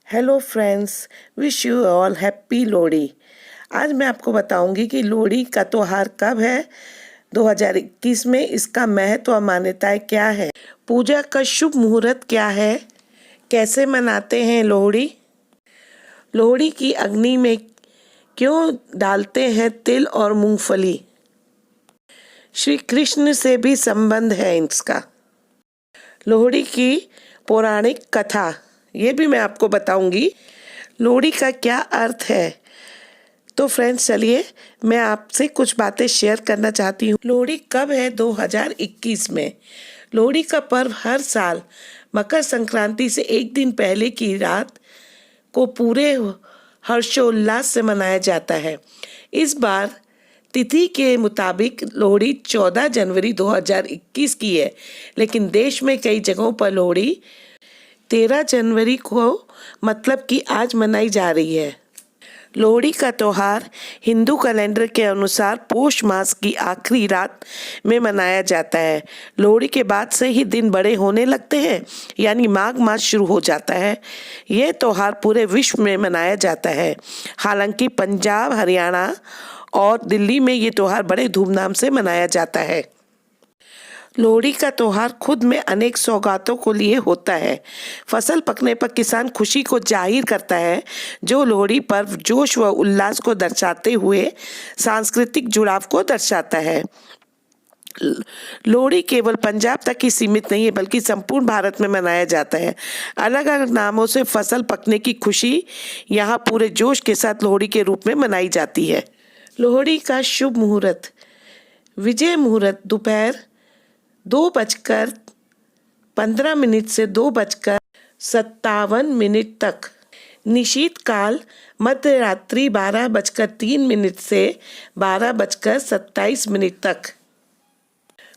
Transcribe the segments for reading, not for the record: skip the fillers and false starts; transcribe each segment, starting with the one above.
Hello friends, wish you all happy Lohri. आज मैं आपको बताऊंगी कि लोहड़ी का त्योहार कब है 2021 में, इसका महत्व और मान्यताएं क्या है, पूजा का शुभ मुहूर्त क्या है, कैसे मनाते हैं लोहड़ी, लोहड़ी की अग्नि में क्यों डालते हैं तिल और मूंगफली, श्री कृष्ण से भी संबंध है इसका, लोहड़ी की पौराणिक कथा ये भी मैं आपको बताऊंगी, लोहड़ी का क्या अर्थ है। तो फ्रेंड्स चलिए मैं आपसे कुछ बातें शेयर करना चाहती हूँ। लोहड़ी कब है 2021 में। लोहड़ी का पर्व हर साल मकर संक्रांति से एक दिन पहले की रात को पूरे हर्षोल्लास से मनाया जाता है। इस बार तिथि के मुताबिक लोहड़ी 14 जनवरी 2021 की है, लेकिन देश में कई जगहों पर लोहड़ी 13 जनवरी को मतलब कि आज मनाई जा रही है। लोहड़ी का त्योहार हिंदू कैलेंडर के अनुसार पोष मास की आखिरी रात में मनाया जाता है। लोहड़ी के बाद से ही दिन बड़े होने लगते हैं, यानी माघ मास शुरू हो जाता है। यह त्योहार पूरे विश्व में मनाया जाता है। हालांकि पंजाब, हरियाणा और दिल्ली में ये त्योहार बड़े धूमधाम से मनाया जाता है। लोहड़ी का त्योहार खुद में अनेक सौगातों को लिए होता है। फसल पकने पर किसान खुशी को जाहिर करता है, जो लोहड़ी पर्व जोश व उल्लास को दर्शाते हुए सांस्कृतिक जुड़ाव को दर्शाता है। लोहड़ी केवल पंजाब तक ही सीमित नहीं है, बल्कि संपूर्ण भारत में मनाया जाता है। अलग अलग नामों से फसल पकने की खुशी यहाँ पूरे जोश के साथ लोहड़ी के रूप में मनाई जाती है। लोहड़ी का शुभ मुहूर्त। विजय मुहूर्त दोपहर 2:15 से 2:57 तक। निशीत काल मध्य रात्रि 12:03 से 12:27 तक।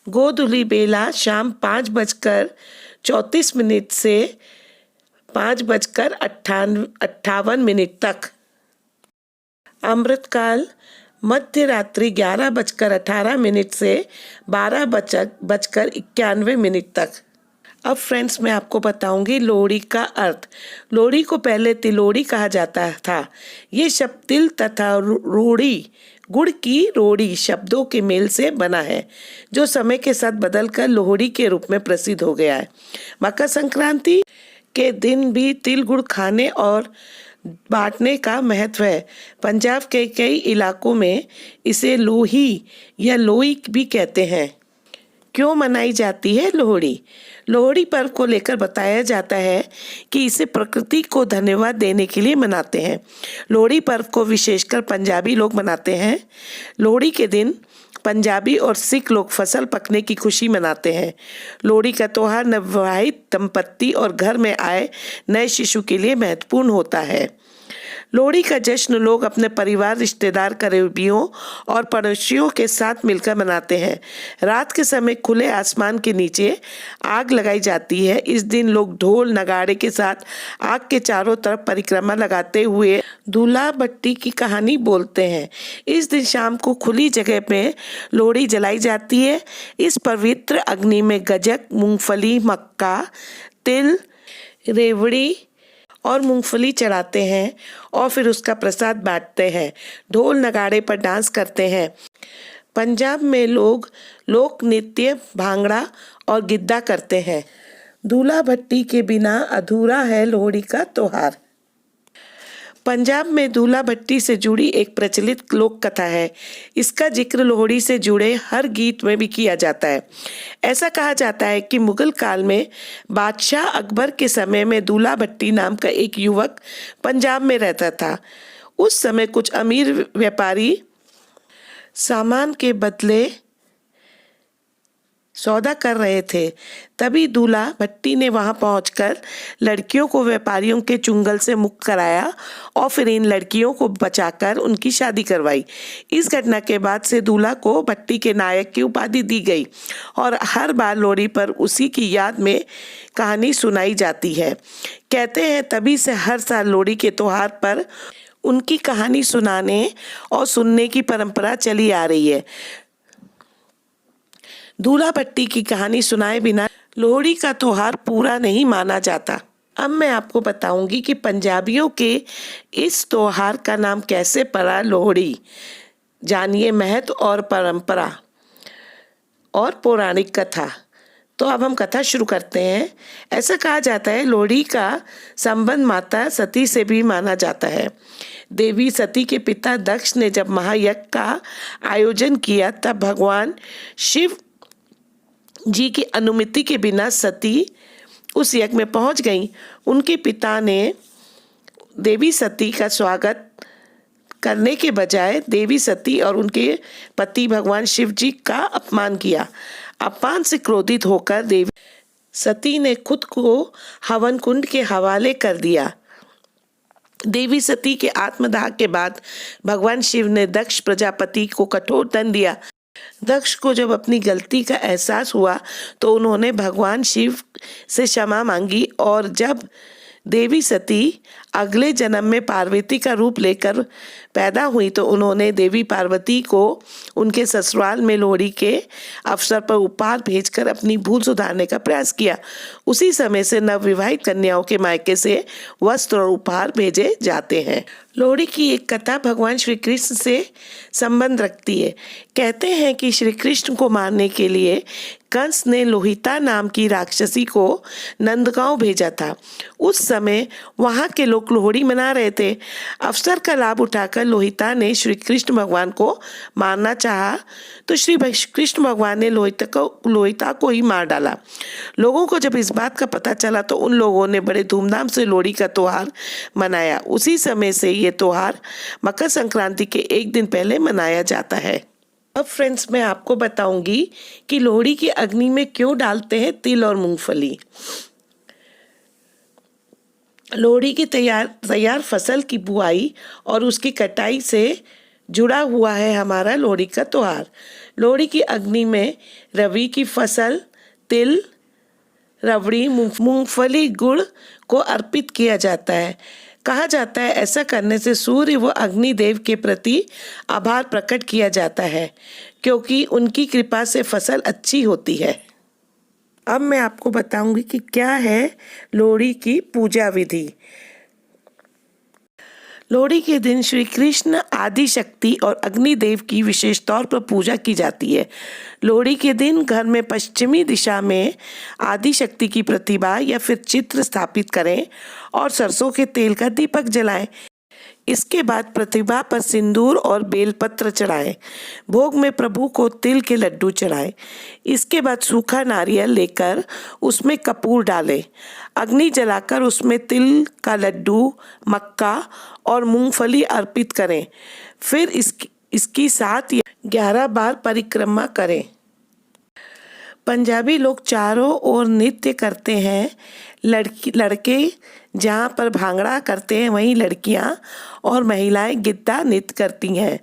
गोधूली बेला शाम 5:34 से 5:58 तक। अमृतकाल मध्य रात्रि 11:18 से 12:91 तक। अब फ्रेंड्स मैं आपको बताऊंगी लोहड़ी का अर्थ। लोहड़ी को पहले तिलोड़ी कहा जाता था। ये शब्द तिल तथा रोड़ी, गुड़ की रोड़ी शब्दों के मेल से बना है, जो समय के साथ बदलकर लोहड़ी के रूप में प्रसिद्ध हो गया है। मकर संक्रांति के दिन भी तिल गुड़ खाने और बांटने का महत्व है। पंजाब के कई इलाकों में इसे लोही या लोई भी कहते हैं। क्यों मनाई जाती है लोहड़ी? लोहड़ी पर्व को लेकर बताया जाता है कि इसे प्रकृति को धन्यवाद देने के लिए मनाते हैं। लोहड़ी पर्व को विशेषकर पंजाबी लोग मनाते हैं। लोहड़ी के दिन पंजाबी और सिख लोग फसल पकने की खुशी मनाते हैं। लोहड़ी का त्योहार नवविवाहित दंपत्ति और घर में आए नए शिशु के लिए महत्वपूर्ण होता है। लोहड़ी का जश्न लोग अपने परिवार, रिश्तेदार, करीबियों और पड़ोसियों के साथ मिलकर मनाते हैं। रात के समय खुले आसमान के नीचे आग लगाई जाती है। इस दिन लोग ढोल नगाड़े के साथ आग के चारों तरफ परिक्रमा लगाते हुए दूल्हा भट्टी की कहानी बोलते हैं। इस दिन शाम को खुली जगह में लोहड़ी जलाई जाती है। इस पवित्र अग्नि में गज्जक, मूंगफली, मक्का, तिल, रेवड़ी और मूंगफली चढ़ाते हैं और फिर उसका प्रसाद बांटते हैं। ढोल नगाड़े पर डांस करते हैं। पंजाब में लोग लोक नृत्य, भांगड़ा और गिद्दा करते हैं। दूल्हा भट्टी के बिना अधूरा है लोहड़ी का त्योहार। पंजाब में दूल्हा भट्टी से जुड़ी एक प्रचलित लोक कथा है। इसका जिक्र लोहड़ी से जुड़े हर गीत में भी किया जाता है। ऐसा कहा जाता है कि मुगल काल में बादशाह अकबर के समय में दूल्हा भट्टी नाम का एक युवक पंजाब में रहता था। उस समय कुछ अमीर व्यापारी सामान के बदले सौदा कर रहे थे। तभी दूल्हा भट्टी ने वहां पहुंचकर लड़कियों को व्यापारियों के चुंगल से मुक्त कराया और फिर इन लड़कियों को बचाकर उनकी शादी करवाई। इस घटना के बाद से दूल्हा को भट्टी के नायक की उपाधि दी गई और हर बार लोहड़ी पर उसी की याद में कहानी सुनाई जाती है। कहते हैं तभी से हर साल लोहड़ी के त्योहार पर उनकी कहानी सुनाने और सुनने की परंपरा चली आ रही है। दूल्हा भट्टी की कहानी सुनाए बिना लोहड़ी का त्योहार पूरा नहीं माना जाता। अब मैं आपको बताऊंगी कि पंजाबियों के इस त्योहार का नाम कैसे पड़ा लोहड़ी। जानिए महत्व और परंपरा और पौराणिक कथा। तो अब हम कथा शुरू करते हैं। ऐसा कहा जाता है लोहड़ी का संबंध माता सती से भी माना जाता है। देवी सती के पिता दक्ष ने जब महायज्ञ का आयोजन किया तब भगवान शिव जी की अनुमति के बिना सती उस यज्ञ में पहुंच गई। उनके पिता ने देवी सती का स्वागत करने के बजाय देवी सती और उनके पति भगवान शिव जी का अपमान किया। अपमान से क्रोधित होकर देवी सती ने खुद को हवन कुंड के हवाले कर दिया। देवी सती के आत्मदाह के बाद भगवान शिव ने दक्ष प्रजापति को कठोर दंड दिया। दक्ष को जब अपनी गलती का एहसास हुआ तो उन्होंने भगवान शिव से क्षमा मांगी और जब देवी सती अगले जन्म में पार्वती का रूप लेकर पैदा हुई तो उन्होंने देवी पार्वती को उनके ससुराल में लोहड़ी के अवसर पर उपहार भेजकर अपनी भूल सुधारने का प्रयास किया। उसी समय से नवविवाहित कन्याओं के मायके से वस्त्र और उपहार भेजे जाते हैं। लोहड़ी की एक कथा भगवान श्री कृष्ण से संबंध रखती है। कहते हैं कि श्री कृष्ण को मारने के लिए कंस ने लोहिता नाम की राक्षसी को नंदगांव भेजा था। उस समय वहां के लोग लोहड़ी मना रहे थे। अवसर का लाभ उठाकर लोहिता ने श्री कृष्ण भगवान को मारना चाहा तो श्री कृष्ण भगवान ने लोहिता को ही मार डाला। लोगों को जब इस बात का पता चला तो उन लोगों ने बड़े धूमधाम से लोहड़ी का त्योहार मनाया। उसी समय से ये त्योहार मकर संक्रांति के एक दिन पहले मनाया जाता है। अब फ्रेंड्स मैं आपको बताऊंगी कि लोहड़ी की अग्नि में क्यों डालते हैं तिल और मूंगफली। लोहड़ी की तैयार फसल की बुआई और उसकी कटाई से जुड़ा हुआ है हमारा लोहड़ी का त्योहार। लोहड़ी की अग्नि में रबी की फसल, तिल, रबड़ी, मूंगफली, गुड़ को अर्पित किया जाता है। कहा जाता है ऐसा करने से सूर्य व अग्निदेव के प्रति आभार प्रकट किया जाता है क्योंकि उनकी कृपा से फसल अच्छी होती है। अब मैं आपको बताऊंगी कि क्या है लोहड़ी की पूजा विधि। लोहड़ी के दिन श्री कृष्ण, आदि शक्ति और अग्निदेव की विशेष तौर पर पूजा की जाती है। लोहड़ी के दिन घर में पश्चिमी दिशा में आदि शक्ति की प्रतिमा या फिर चित्र स्थापित करें और सरसों के तेल का दीपक जलाएं। इसके बाद प्रतिमा पर सिंदूर और बेलपत्र चढ़ाएं। भोग में प्रभु को तिल के लड्डू चढ़ाएं। इसके बाद सूखा नारियल लेकर उसमें कपूर डालें। अग्नि जलाकर उसमें तिल का लड्डू, मक्का और मूंगफली अर्पित करें। फिर इसकी 7 या 11 बार परिक्रमा करें। पंजाबी लोग चारों ओर नृत्य करते हैं। लड़के जहाँ पर भांगड़ा करते हैं वहीं लड़कियाँ और महिलाएं गिद्दा नृत्य करती हैं।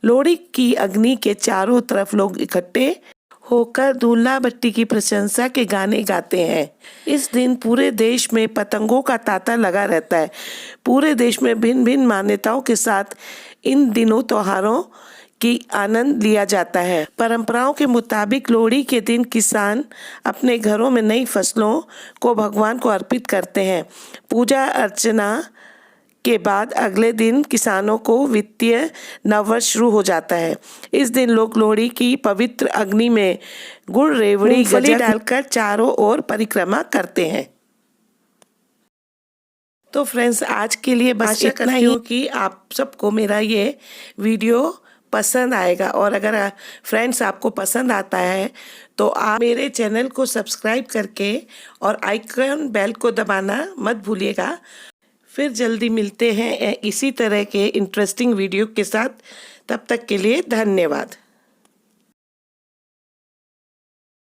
लोहड़ी की अग्नि के चारों तरफ लोग इकट्ठे होकर दूल्हा भट्टी की प्रशंसा के गाने गाते हैं। इस दिन पूरे देश में पतंगों का तांता लगा रहता है। पूरे देश में भिन्न भिन्न मान्यताओं के साथ इन दिनों त्योहारों की आनंद लिया जाता है। परंपराओं के मुताबिक लोहड़ी के दिन किसान अपने घरों में नई फसलों को भगवान को अर्पित करते हैं। पूजा अर्चना के बाद अगले दिन किसानों को वित्तीय नववर्ष शुरू हो जाता है। इस दिन लोग लोहड़ी की पवित्र अग्नि में गुड़, रेवड़ी, गजा डालकर चारों ओर परिक्रमा करते हैं। तो फ्रेंड्स आज के लिए बस इतना ही कि आप सबको मेरा ये वीडियो पसंद आएगा और अगर फ्रेंड्स आपको पसंद आता है तो आप मेरे चैनल को सब्सक्राइब करके और आइकन बेल को दबाना मत भूलिएगा। फिर जल्दी मिलते हैं इसी तरह के इंटरेस्टिंग वीडियो के साथ। तब तक के लिए धन्यवाद।